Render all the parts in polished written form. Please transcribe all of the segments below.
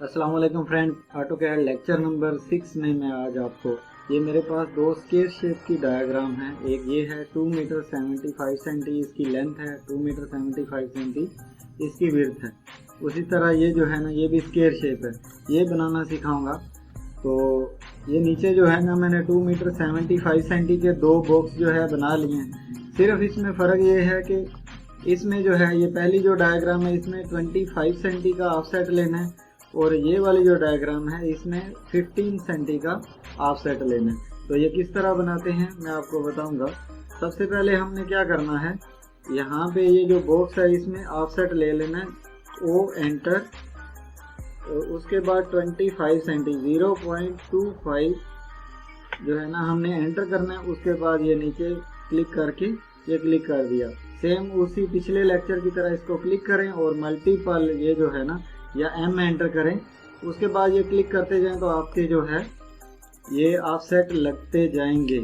अस्सलाम वालेकुम friend, AutoCAD lecture number 6 में मैं आज आपको ये मेरे पास दो स्केयर शेप की डायग्राम है। एक ये है 2 मीटर 75 सेंटी इसकी लेंथ है, 2 मीटर 75 सेंटी इसकी विड्थ है। उसी तरह ये जो है ना, ये भी स्केयर शेप है, ये बनाना सिखाऊंगा। तो ये नीचे जो है ना, मैंने 2 मीटर 75 सेंटी के दो बॉक्स जो है बना लिए हैं। सिर्फ इसमें फ़र्क ये है कि इसमें जो है, ये पहली जो डायग्राम है इसमें 25 सेंटी का ऑफसेट लेना है, और ये वाली जो डायग्राम है इसमें 15 सेंटी का ऑफसेट लेना है। तो ये किस तरह बनाते हैं मैं आपको बताऊंगा। सबसे पहले हमने क्या करना है, यहाँ पे ये जो बॉक्स है इसमें ऑफसेट ले लेना है, ओ एंटर, उसके बाद 25 सेंटी 0.25 जो है ना हमने एंटर करना है। उसके बाद ये नीचे क्लिक करके ये क्लिक कर दिया। सेम उसी पिछले लेक्चर की तरह इसको क्लिक करें और मल्टीपल ये जो है ना, या M एंटर करें। उसके बाद ये क्लिक करते जाएं तो आपके जो है ये ऑफसेट लगते जाएंगे।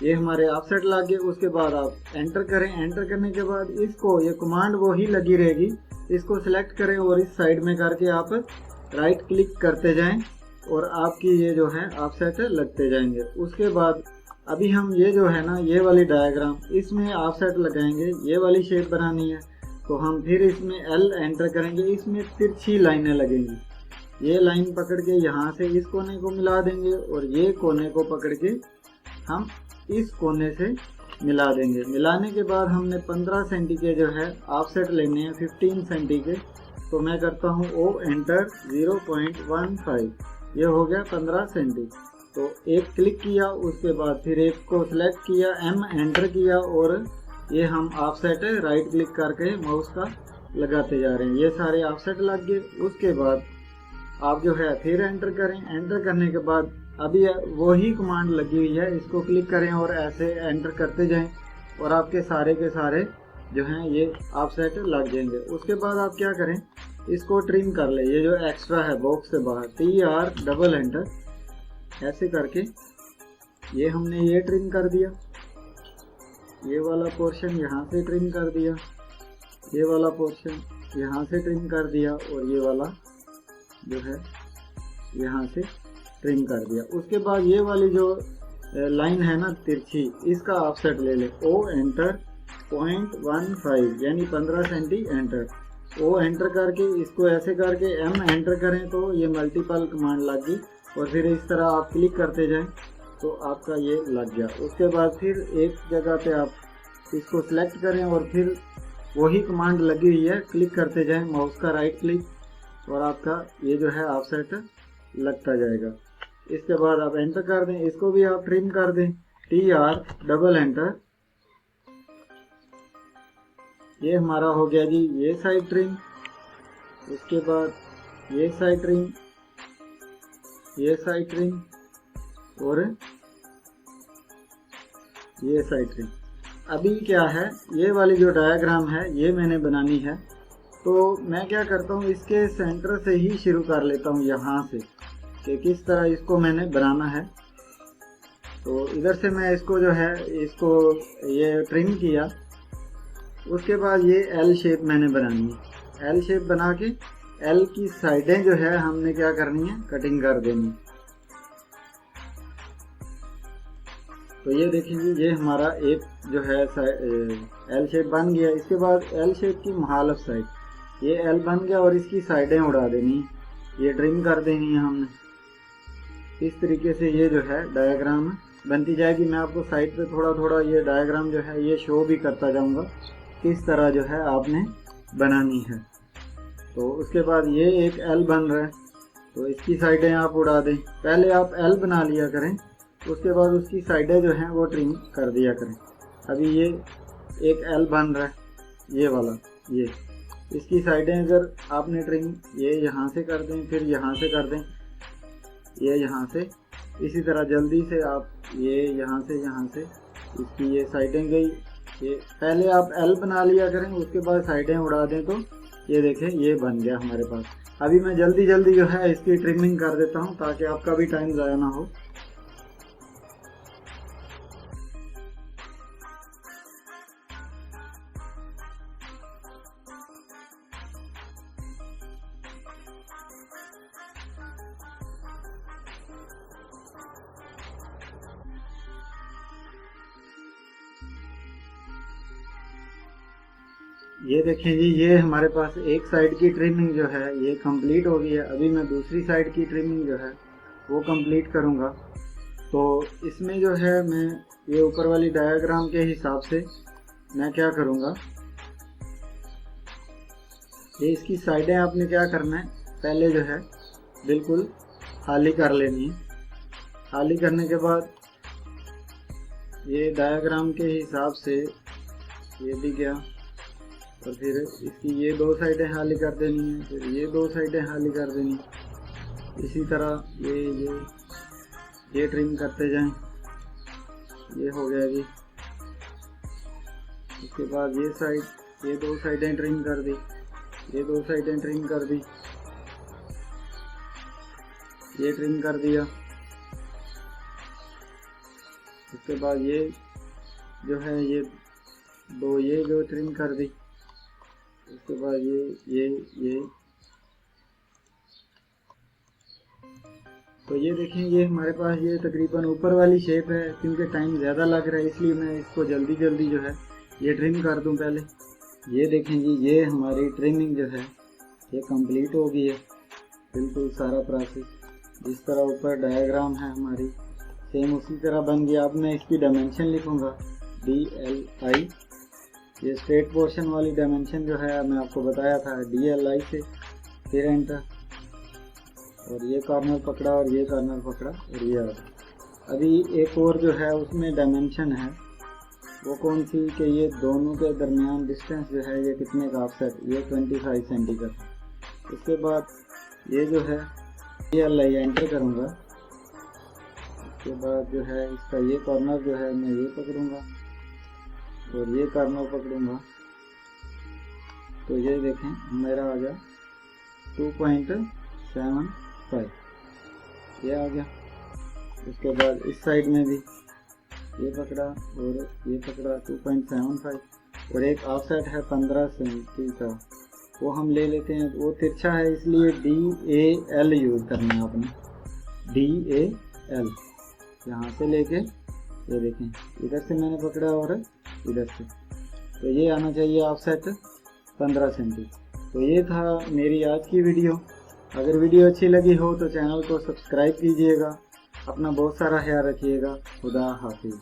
ये हमारे ऑफसेट लग गए। उसके बाद आप एंटर करें। एंटर करने के बाद इसको, ये कमांड वही लगी रहेगी, इसको सिलेक्ट करें और इस साइड में करके आप राइट क्लिक करते जाएं और आपकी ये जो है ऑफसेट लगते जाएंगे। उसके बाद अभी हम ये जो है ना, ये वाली डायग्राम इसमें ऑफसेट लगाएंगे। ये वाली शेप बनानी है तो हम फिर इसमें L एंटर करेंगे। इसमें तिरछी लाइनें लगेंगी। ये लाइन पकड़ के यहाँ से इस कोने को मिला देंगे और ये कोने को पकड़ के हम इस कोने से मिला देंगे। मिलाने के बाद हमने 15 सेंटी के जो है ऑफसेट लेने हैं, 15 सेंटी के। तो मैं करता हूँ O एंटर 0.15, ये हो गया 15 सेंटी। तो एक क्लिक किया, उसके बाद फिर एक को सिलेक्ट किया, M एंटर किया और ये हम ऑफसेट राइट क्लिक करके माउस का लगाते जा रहे हैं। ये सारे ऑफसेट लग गए। उसके बाद आप जो है फिर एंटर करें। एंटर करने के बाद अभी वही कमांड लगी हुई है, इसको क्लिक करें और ऐसे एंटर करते जाएं और आपके सारे के सारे जो हैं ये ऑफसेट लग जाएंगे। उसके बाद आप क्या करें, इसको ट्रिम कर ले। ये जो एक्स्ट्रा है बॉक्स से बाहर, TR डबल एंटर ऐसे करके ये हमने ये ट्रिम कर दिया। ये वाला पोर्शन यहाँ से ट्रिम कर दिया, ये वाला पोर्शन यहाँ से ट्रिम कर दिया और ये वाला जो है यहाँ से ट्रिम कर दिया। उसके बाद ये वाली जो लाइन है ना तिरछी, इसका ऑफसेट ले ले। O एंटर 0.15 यानी 15 सेंटी एंटर। O एंटर करके इसको ऐसे करके M एंटर करें तो ये मल्टीपल कमांड लग गई और फिर इस तरह आप क्लिक करते जाएं तो आपका ये लग गया। उसके बाद फिर एक जगह पे आप इसको सिलेक्ट करें और फिर वही कमांड लगी हुई है, क्लिक करते जाएं, माउस का राइट क्लिक, और आपका ये जो है ऑफसेट लगता जाएगा। इसके बाद आप एंटर कर दें। इसको भी आप ट्रिम कर दें, TR डबल एंटर। ये हमारा हो गया जी ये साइड ट्रिम। उसके बाद ये साइड ट्रिम, ये साइड ट्रिम और ये साइड ट्रिम। अभी क्या है, ये वाली जो डायग्राम है ये मैंने बनानी है। तो मैं क्या करता हूँ, इसके सेंटर से ही शुरू कर लेता हूँ यहाँ से, कि किस तरह इसको मैंने बनाना है। तो इधर से मैं इसको जो है, इसको ये ट्रिम किया। उसके बाद ये L शेप मैंने बनानी है। L शेप बना के L की साइडें जो है हमने क्या करनी है, कटिंग कर देनी। तो ये देखिए, ये हमारा एक जो है L शेप बन गया। इसके बाद L शेप की मुखालिफ साइड, ये L बन गया और इसकी साइडें उड़ा देनी, ये ट्रिम कर देनी है हमने। इस तरीके से ये जो है डायग्राम बनती जाएगी। मैं आपको साइड पे थोड़ा थोड़ा ये डायग्राम जो है ये शो भी करता जाऊंगा, किस तरह जो है आपने बनानी है। तो उसके बाद ये एक L बन रहा है, तो इसकी साइडें आप उड़ा दें। पहले आप L बना लिया करें, उसके बाद उसकी साइडें जो हैं वो ट्रिम कर दिया करें। अभी ये एक L बन रहा है, ये वाला, ये इसकी साइडें अगर आपने ट्रिम ये यहाँ से कर दें, फिर यहाँ से कर दें, ये यहाँ से, इसी तरह जल्दी से आप ये यहाँ से इसकी ये साइडें गई। ये पहले आप L बना लिया करें, उसके बाद साइडें उड़ा दें तो ये देखें ये बन गया हमारे पास। अभी मैं जल्दी जल्दी जो है इसकी ट्रिमिंग कर देता हूँ ताकि आपका भी टाइम ज़ाया ना हो। ये देखें जी, ये हमारे पास एक साइड की ट्रिमिंग जो है ये कंप्लीट हो गई है। अभी मैं दूसरी साइड की ट्रिमिंग जो है वो कंप्लीट करूँगा। तो इसमें जो है मैं ये ऊपर वाली डायग्राम के हिसाब से मैं क्या करूँगा, ये इसकी साइडें आपने क्या करना है, पहले जो है बिल्कुल खाली कर लेनी है। खाली करने के बाद ये डायग्राम के हिसाब से ये भी गया, और फिर इसकी ये दो साइडें खाली कर देनी है, फिर ये दो साइडें खाली कर देनी। इसी तरह ये ट्रिम करते जाएं। ये हो गया जी। उसके बाद ये साइड, ये दो साइडें ट्रिम कर दी, ये दो साइडें ट्रिम कर दी, ये ट्रिम कर दिया। उसके बाद ये जो है ये दो ये जो ट्रिम कर दी। उसके बाद ये तो ये देखें, ये हमारे पास ये तकरीबन ऊपर वाली शेप है। क्योंकि टाइम ज़्यादा लग रहा है इसलिए मैं इसको जल्दी जल्दी जो है ये ट्रिम कर दूं पहले। ये देखें जी, ये हमारी ट्रिमिंग जो है ये कंप्लीट हो गई है, बिल्कुल सारा प्रोसेस जिस तरह ऊपर डायग्राम है हमारी सेम उसी तरह बन गया। अब मैं इसकी डायमेंशन लिखूंगा DLI। ये स्ट्रेट पोर्शन वाली डायमेंशन जो है मैं आपको बताया था, DLI से, फिर एंटर, और ये कॉर्नर पकड़ा और ये कॉर्नर पकड़ा और ये आ। अभी एक और जो है उसमें डायमेंशन है, वो कौन सी कि ये दोनों के दरमियान डिस्टेंस जो है ये कितने का ऑफसेट, ये 25 सेंटीमीटर। उसके बाद ये जो है DLI एंटर करूँगा। उसके बाद जो है इसका ये कॉर्नर जो है मैं ये पकड़ूंगा और ये कॉर्नर पकड़ूंगा। तो ये देखें मेरा आ गया 2.75, ये आ गया। उसके बाद इस साइड में भी ये पकड़ा और ये पकड़ा 2.75, और एक ऑफसेट है 15 सेंटी का, वो हम ले लेते हैं। वो तिरछा है इसलिए DAL यूज़ करना है आपने, DAL यहाँ से लेके ये देखें इधर से मैंने पकड़ा और इधर से, तो ये आना चाहिए ऑफसेट 15 सेंटी। तो ये था मेरी आज की वीडियो। अगर वीडियो अच्छी लगी हो तो चैनल को सब्सक्राइब कीजिएगा। अपना बहुत सारा ख्याल रखिएगा। खुदा हाफिज़।